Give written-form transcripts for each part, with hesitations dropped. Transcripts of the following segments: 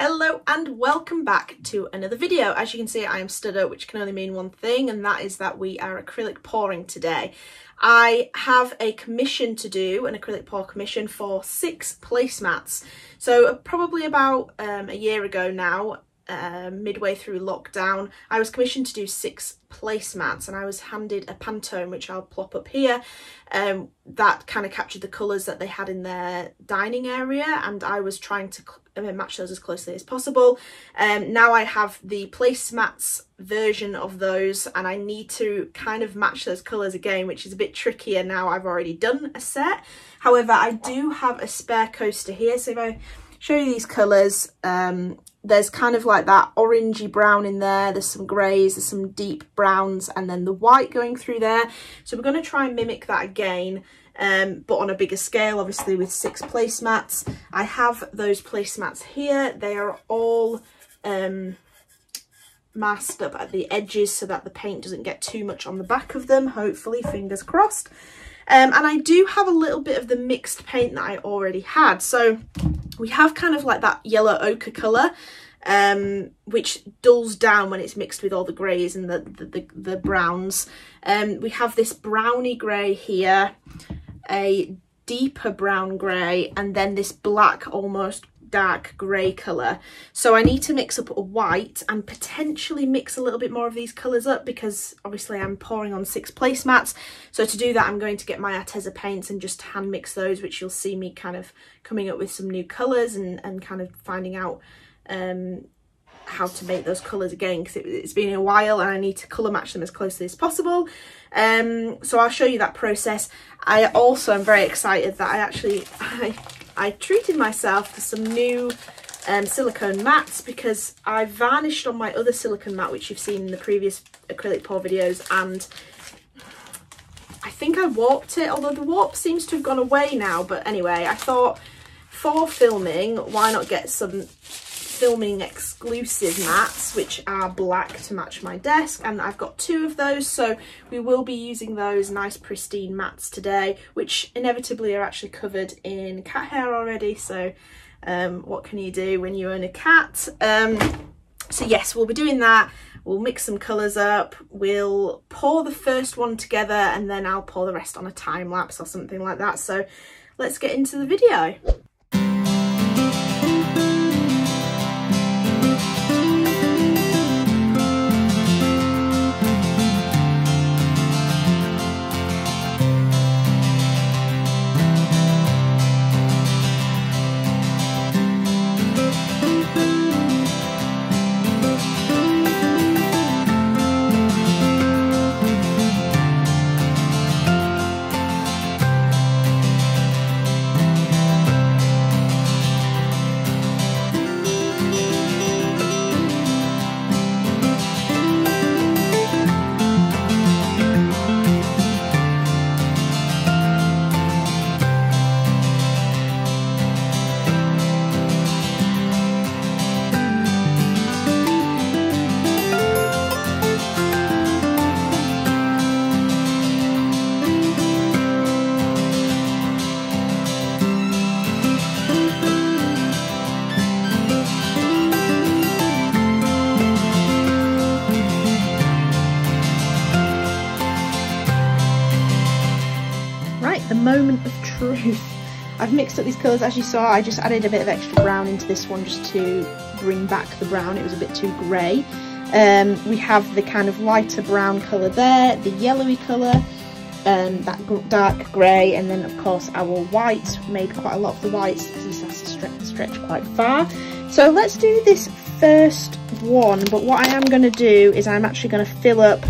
Hello and welcome back to another video. As you can see, I am stood up, which can only mean one thing, and that is that we are acrylic pouring today. I have a commission to do, an acrylic pour commission for 6 placemats. So probably about a year ago now, midway through lockdown, I was commissioned to do 6 placemats, and I was handed a Pantone, which I'll plop up here, that kind of captured the colours that they had in their dining area, and I was trying to match those as closely as possible. Now I have the placemats version of those, and I need to kind of match those colours again, which is a bit trickier now I've already done a set. However, I do have a spare coaster here, so if I show you these colours, there's kind of like that orangey brown in there, there's some greys, there's some deep browns, and then the white going through there. So we're going to try and mimic that again, but on a bigger scale, obviously with 6 placemats. I have those placemats here. They are all masked up at the edges so that the paint doesn't get too much on the back of them, hopefully, fingers crossed. And I do have a little bit of the mixed paint that I already had. So we have kind of like that yellow ochre colour, which dulls down when it's mixed with all the greys and the browns. We have this browny grey here, a deeper brown grey, and then this black, almost dark grey colour. So I need to mix up a white and potentially mix a little bit more of these colours up, because obviously I'm pouring on 6 placemats. So to do that, I'm going to get my Arteza paints and just hand mix those, which you'll see me kind of coming up with some new colours and kind of finding out how to make those colours again, because it's been a while and I need to colour match them as closely as possible. So I'll show you that process. I also am very excited that I treated myself to some new silicone mattes, because I varnished on my other silicone matte, which you've seen in the previous acrylic pour videos, and I think I warped it, although the warp seems to have gone away now. But anyway, I thought for filming, why not get some filming exclusive mattes, which are black to match my desk, and I've got 2 of those, so we will be using those nice pristine mattes today, which inevitably are actually covered in cat hair already. So what can you do when you own a cat? So yes, we'll be doing that. We'll mix some colours up, we'll pour the first one together, and then I'll pour the rest on a time lapse or something like that. So let's get into the video. Moment of truth. I've mixed up these colours. As you saw, I just added a bit of extra brown into this one just to bring back the brown. It was a bit too grey. We have the kind of lighter brown colour there, the yellowy colour, that dark grey, and then of course our white. Made quite a lot of the whites because this has to stretch quite far. So let's do this first one, but what I am going to do is I'm actually going to fill up,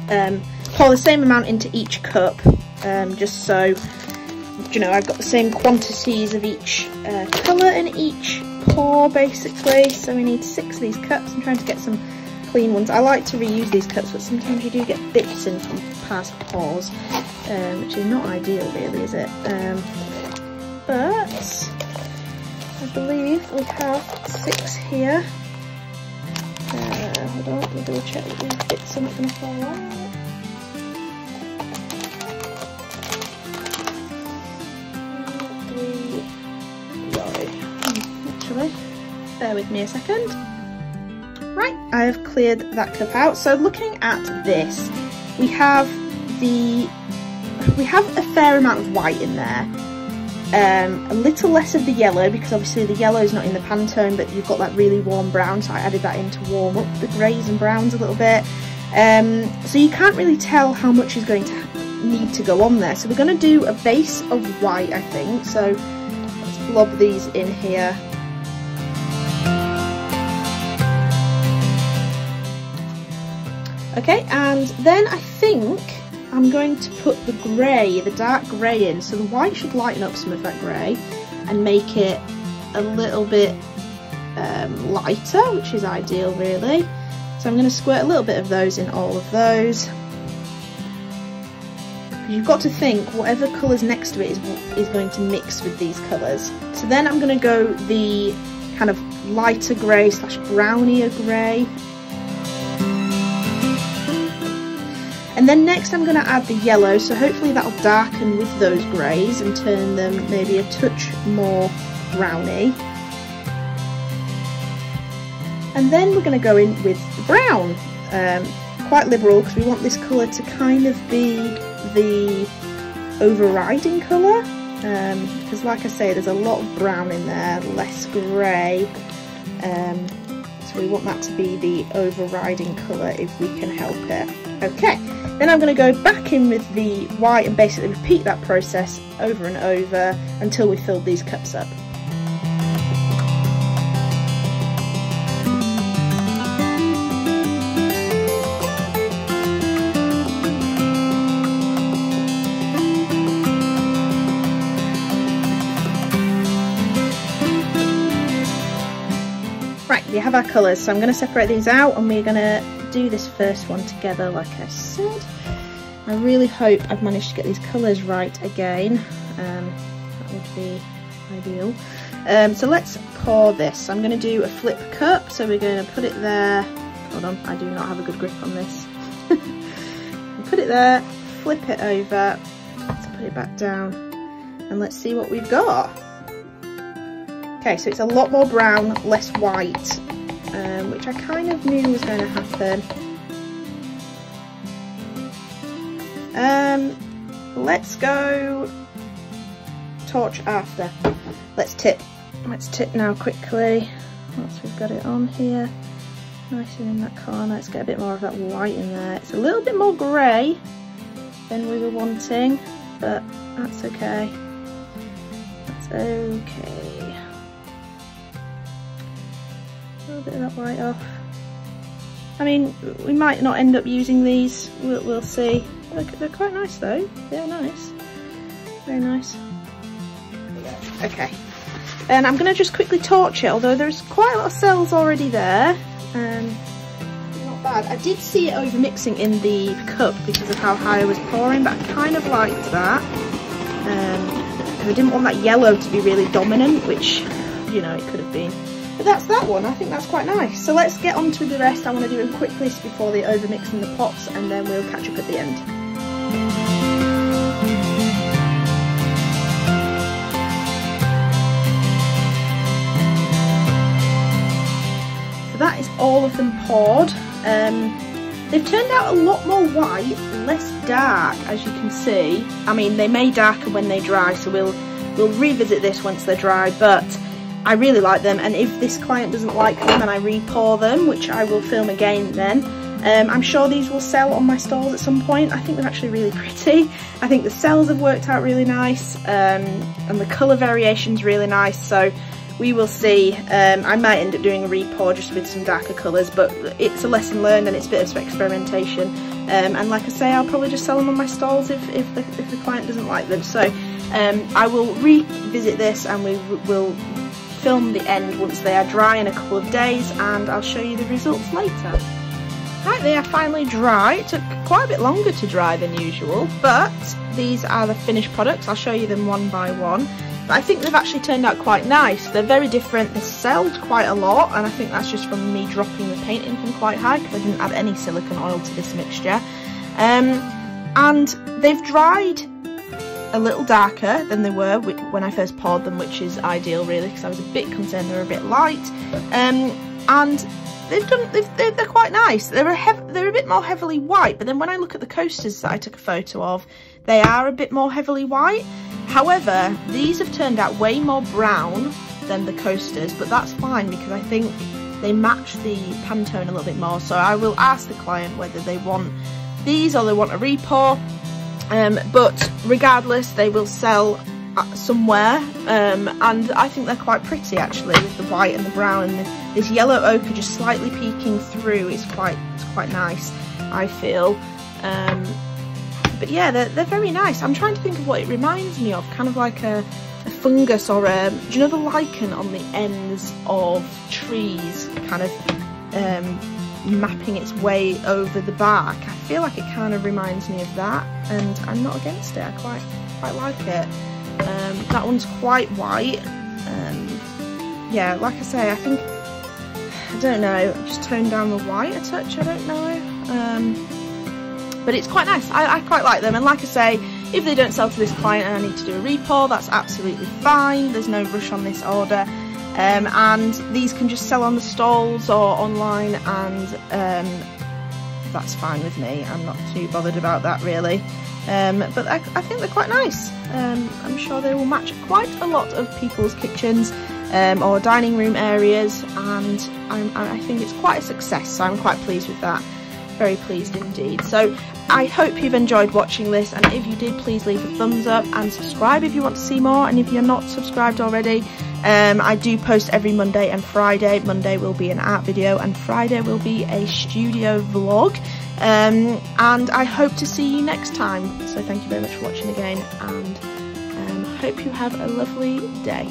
pour the same amount into each cup, just so, you know, I've got the same quantities of each colour in each pour basically. So we need 6 of these cups. I'm trying to get some clean ones. I like to reuse these cups, but sometimes you do get bits in from past pours, which is not ideal really, is it? But I believe we have 6 here. Hold on, let me double check that these bits are not going to fall out. Actually, bear with me a second. Right, I have cleared that cup out. So looking at this, we have a fair amount of white in there. A little less of the yellow, because obviously the yellow is not in the Pantone, but you've got that really warm brown, so I added that in to warm up the greys and browns a little bit. So you can't really tell how much is going to need to go on there. So we're going to do a base of white, I think. So let's blob these in here. Okay, and then I think I'm going to put the grey, the dark grey in. So the white should lighten up some of that grey and make it a little bit lighter, which is ideal really. So I'm going to squirt a little bit of those in all of those. You've got to think whatever colour's next to it is going to mix with these colours. So then I'm going to go the kind of lighter grey slash brownier grey. And then next I'm going to add the yellow, so hopefully that'll darken with those greys and turn them maybe a touch more browny. And then we're going to go in with the brown, quite liberal because we want this colour to kind of be the overriding colour, because like I say, there's a lot of brown in there, less grey, so we want that to be the overriding colour if we can help it. Okay, then I'm going to go back in with the white and basically repeat that process over and over until we fill these cups up. Right, we have our colours, so I'm going to separate these out and we're going to do this first one together like I said. I really hope I've managed to get these colours right again. That would be ideal. So let's pour this. I'm going to do a flip cup, so we're going to put it there. Hold on, I do not have a good grip on this. Put it there, flip it over, let's put it back down, and let's see what we've got. Okay, so it's a lot more brown, less white, which I kind of knew was going to happen. Let's go torch after. Let's tip now quickly once we've got it on here. Nice and in that corner. Let's get a bit more of that white in there. It's a little bit more grey than we were wanting, but that's okay. That's okay. A little bit of that white off. I mean, we might not end up using these. We'll see. They're quite nice though. They're nice. Very nice. Okay. And I'm going to just quickly torch it, although there's quite a lot of cells already there. Not bad. I did see it over mixing in the cup because of how high I was pouring, but I kind of liked that. I didn't want that yellow to be really dominant, which, you know, it could have been. But that's that one. I think that's quite nice. So let's get on to the rest. I want to do them quickly before they overmix in the pots, and then we'll catch up at the end. So that is all of them poured. They've turned out a lot more white, less dark, as you can see. I mean, they may darken when they dry, so we'll revisit this once they're dry, but I really like them, and if this client doesn't like them and I re-pour them, which I will film again then, I'm sure these will sell on my stalls at some point. I think they're actually really pretty. I think the cells have worked out really nice, and the colour variation's really nice, so we will see. I might end up doing a re-pour just with some darker colours, but it's a lesson learned and it's a bit of experimentation. And like I say, I'll probably just sell them on my stalls if the client doesn't like them. So I will revisit this and we will film the end once they are dry in a couple of days, and I'll show you the results later. Right, they are finally dry. It took quite a bit longer to dry than usual, but these are the finished products. I'll show you them one by one. But I think they've actually turned out quite nice. They're very different. They selled quite a lot, and I think that's just from me dropping the paint in from quite high because I didn't add any silicone oil to this mixture. And they've dried a little darker than they were when I first poured them, which is ideal really, because I was a bit concerned they were a bit light. And they're quite nice. They're a bit more heavily white, but then when I look at the coasters that I took a photo of, they are a bit more heavily white. However, these have turned out way more brown than the coasters, but that's fine because I think they match the Pantone a little bit more. So I will ask the client whether they want these or they want a repour, but regardless they will sell somewhere, and I think they're quite pretty actually, with the white and the brown, and this yellow ochre just slightly peeking through. It's quite nice, I feel. But yeah, they're very nice. I'm trying to think of what it reminds me of, kind of like a fungus, or do you know the lichen on the ends of trees, kind of mapping its way over the bark? I feel like it kind of reminds me of that, and I'm not against it. I quite like it. That one's quite white. Yeah, like I say, I think, I don't know, just tone down the white a touch, I don't know. But it's quite nice. I quite like them, and like I say, if they don't sell to this client and I need to do a repour, that's absolutely fine. There's no rush on this order. And these can just sell on the stalls or online, and that's fine with me. I'm not too bothered about that really. But I think they're quite nice. I'm sure they will match quite a lot of people's kitchens or dining room areas, and I think it's quite a success, so I'm quite pleased with that. Very pleased indeed. So I hope you've enjoyed watching this, and if you did, please leave a thumbs up and subscribe if you want to see more, and if you're not subscribed already, I do post every Monday and Friday. Monday will be an art video and Friday will be a studio vlog, and I hope to see you next time. So thank you very much for watching again, and hope you have a lovely day.